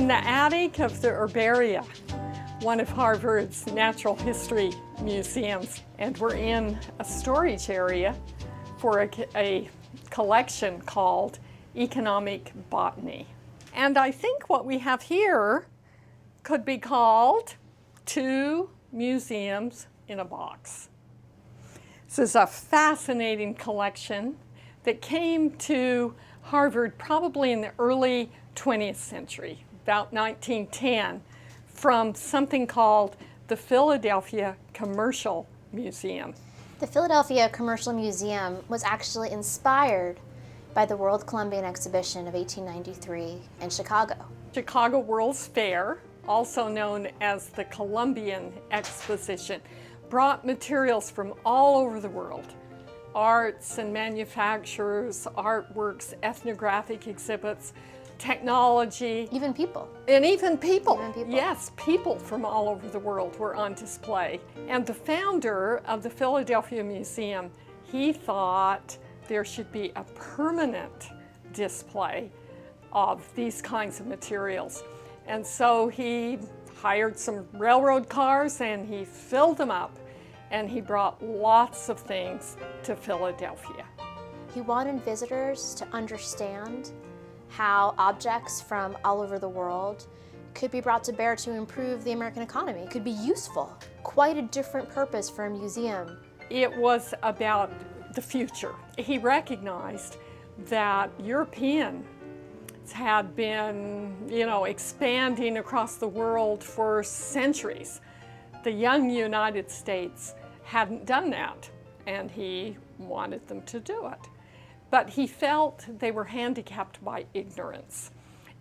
the attic of the Herbaria, one of Harvard's natural history museums, and we're in a storage area for a collection called Economic Botany. And I think what we have here could be called two museums in a box. This is a fascinating collection that came to Harvard probably in the early 20th century, about 1910, from something called the Philadelphia Commercial Museum. The Philadelphia Commercial Museum was actually inspired by the World Columbian Exhibition of 1893 in Chicago. Chicago World's Fair, also known as the Columbian Exposition, brought materials from all over the world. Arts and manufacturers, artworks, ethnographic exhibits, technology. Even people. And even people. Even people. Yes, people from all over the world were on display. And the founder of the Philadelphia Museum, he thought there should be a permanent display of these kinds of materials. And so he hired some railroad cars and he filled them up, and he brought lots of things to Philadelphia. He wanted visitors to understand how objects from all over the world could be brought to bear to improve the American economy. It could be useful. Quite a different purpose for a museum. It was about the future. He recognized that Europeans had been, expanding across the world for centuries. The young United States hadn't done that, and he wanted them to do it. But he felt they were handicapped by ignorance.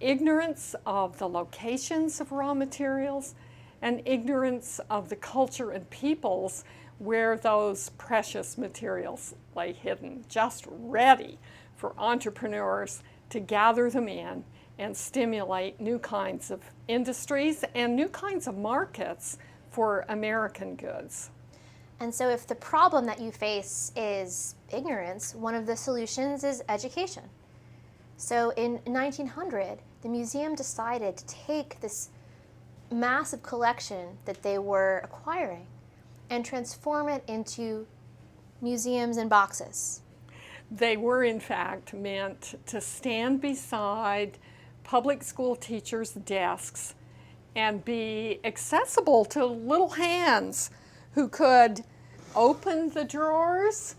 Ignorance of the locations of raw materials and ignorance of the culture and peoples where those precious materials lay hidden, just ready for entrepreneurs to gather them in and stimulate new kinds of industries and new kinds of markets for American goods. And so if the problem that you face is ignorance, one of the solutions is education. So in 1900, the museum decided to take this massive collection that they were acquiring and transform it into museums in boxes. They were, in fact, meant to stand beside public school teachers' desks and be accessible to little hands who could open the drawers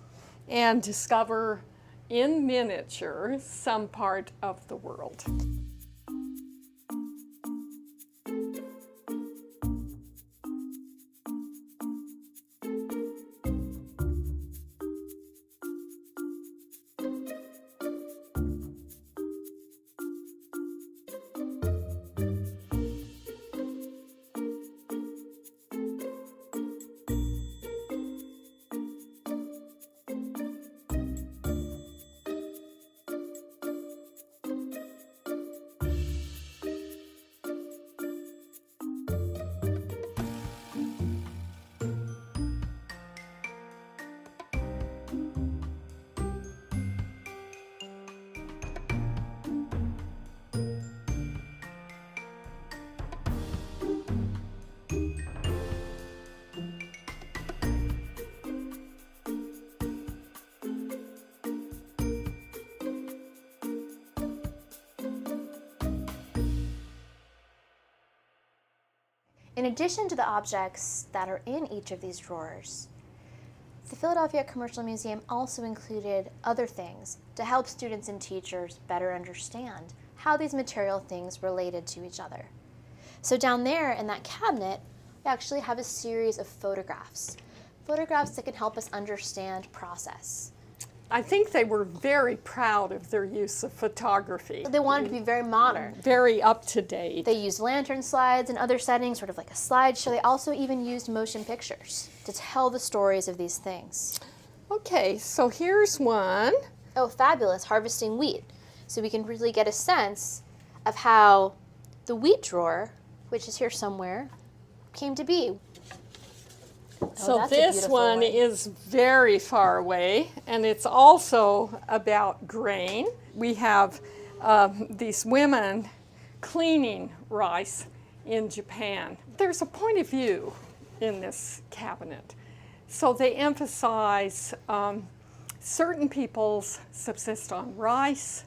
and discover in miniature some part of the world. In addition to the objects that are in each of these drawers, the Philadelphia Commercial Museum also included other things to help students and teachers better understand how these material things related to each other. So down there in that cabinet, we actually have a series of photographs that can help us understand process. I think they were very proud of their use of photography. They wanted to be very modern. Very up to date. They used lantern slides and other settings, sort of like a slideshow. They also even used motion pictures to tell the stories of these things. Okay, so here's one. Oh, fabulous, harvesting wheat. So we can really get a sense of how the wheat drawer, which is here somewhere, came to be. So this one is very far away, and it's also about grain. We have these women cleaning rice in Japan. There's a point of view in this cabinet. So they emphasize certain peoples subsist on rice,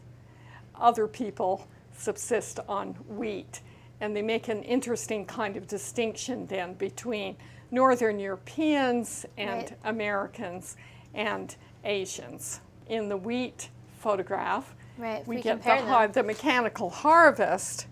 other people subsist on wheat. And they make an interesting kind of distinction then between Northern Europeans and Right. Americans and Asians. In the wheat photograph, Right, if we we get compare them. the mechanical harvest,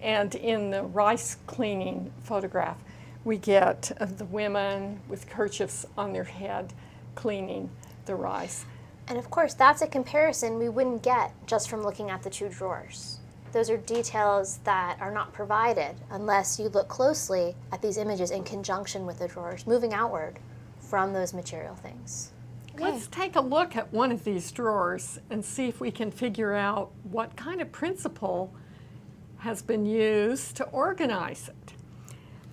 and in the rice cleaning photograph, we get the women with kerchiefs on their head cleaning the rice. And of course, that's a comparison we wouldn't get just from looking at the two drawers. Those are details that are not provided unless you look closely at these images in conjunction with the drawers, moving outward from those material things. Let's take a look at one of these drawers and see if we can figure out what kind of principle has been used to organize it.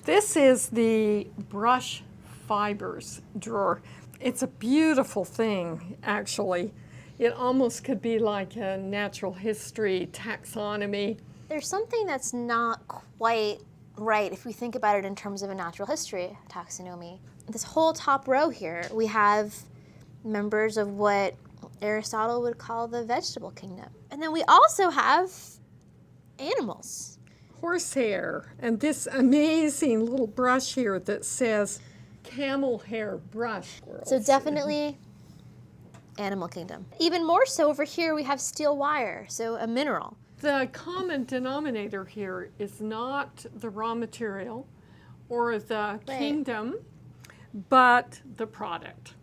This is the brush fibers drawer. It's a beautiful thing, actually. It almost could be like a natural history taxonomy. There's something that's not quite right if we think about it in terms of a natural history taxonomy. This whole top row here, we have members of what Aristotle would call the vegetable kingdom. And then we also have animals. Horsehair, and this amazing little brush here that says camel hair brush. So definitely animal kingdom. Even more so over here we have steel wire, so a mineral. The common denominator here is not the raw material or the kingdom, but the product.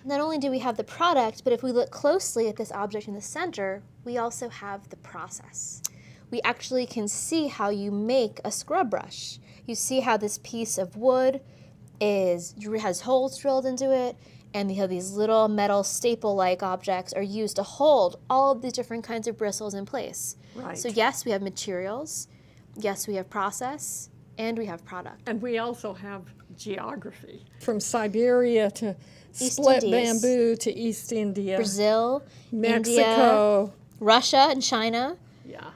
Not only do we have the product, but if we look closely at this object in the center, we also have the process. We actually can see how you make a scrub brush. You see how this piece of wood has holes drilled into it, and you have these little metal staple-like objects are used to hold all of these different kinds of bristles in place. Right. So yes, we have materials, yes, we have process, and we have product. And we also have geography. From Siberia to East split Indies. bamboo to East India, Brazil, India, Mexico. Russia, and China. Yeah,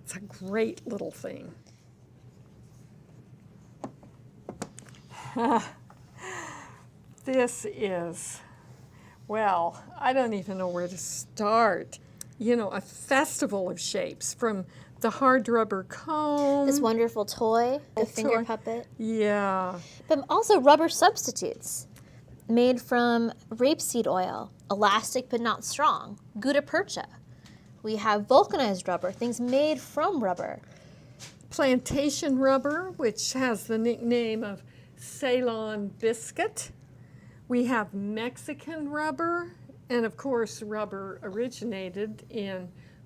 it's a great little thing. This is, well, I don't even know where to start. You know, a festival of shapes, from the hard rubber cone. This wonderful toy, the finger toy. puppet. Yeah, But also rubber substitutes made from rapeseed oil, elastic but not strong, gutta percha. We have vulcanized rubber, things made from rubber. plantation rubber, which has the nickname of Ceylon biscuit. We have Mexican rubber, and of course, rubber originated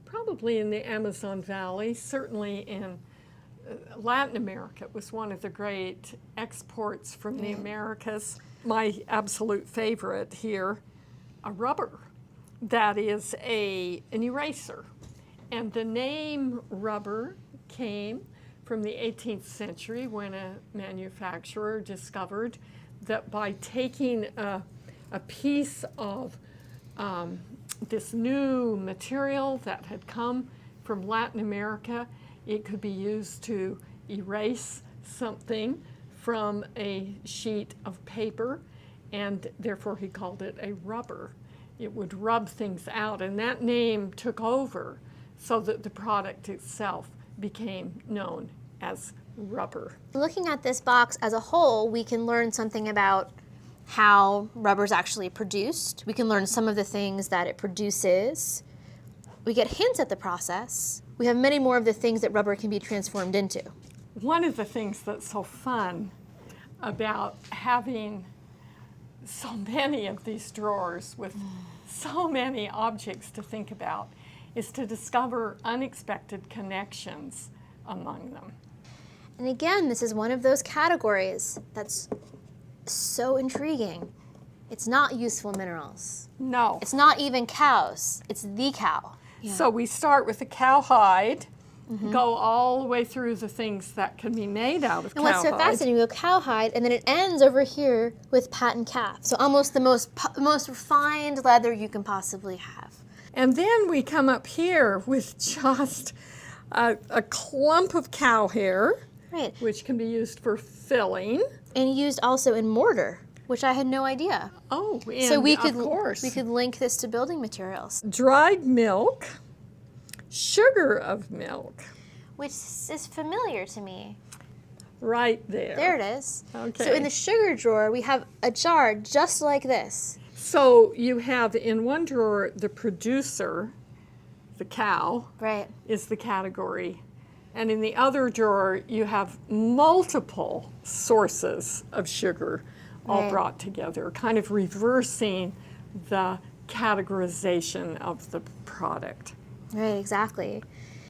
probably in the Amazon Valley, certainly in Latin America. It was one of the great exports from the Americas. My absolute favorite here, a rubber that is an eraser. And the name rubber came from the 18th century when a manufacturer discovered that by taking a piece of this new material that had come from Latin America, it could be used to erase something from a sheet of paper, and therefore he called it a rubber. It would rub things out, and that name took over so that the product itself became known as rubber. Looking at this box as a whole, we can learn something about how rubber is actually produced. We can learn some of the things that it produces. We get hints at the process. We have many more of the things that rubber can be transformed into. One of the things that's so fun about having so many of these drawers with so many objects to think about is to discover unexpected connections among them. And again, this is one of those categories that's so intriguing. It's not useful minerals. No. It's not even cows. It's the cow. So we start with the cowhide, go all the way through the things that can be made out of And what's so cowhide. fascinating, we go cowhide, and then it ends over here with patent calf. So almost the most refined leather you can possibly have. And then we come up here with just a clump of cow hair, Right. which can be used for filling. And used also in mortar, which I had no idea. Oh, and So we of could course, link this to building materials, dried milk, sugar of milk, which is familiar to me. right there. There it is. Okay. So in the sugar drawer, we have a jar just like this. So you have in one drawer the producer, the cow, Right. is the category. And in the other drawer, you have multiple sources of sugar all Right. brought together, kind of reversing the categorization of the product. Right, exactly.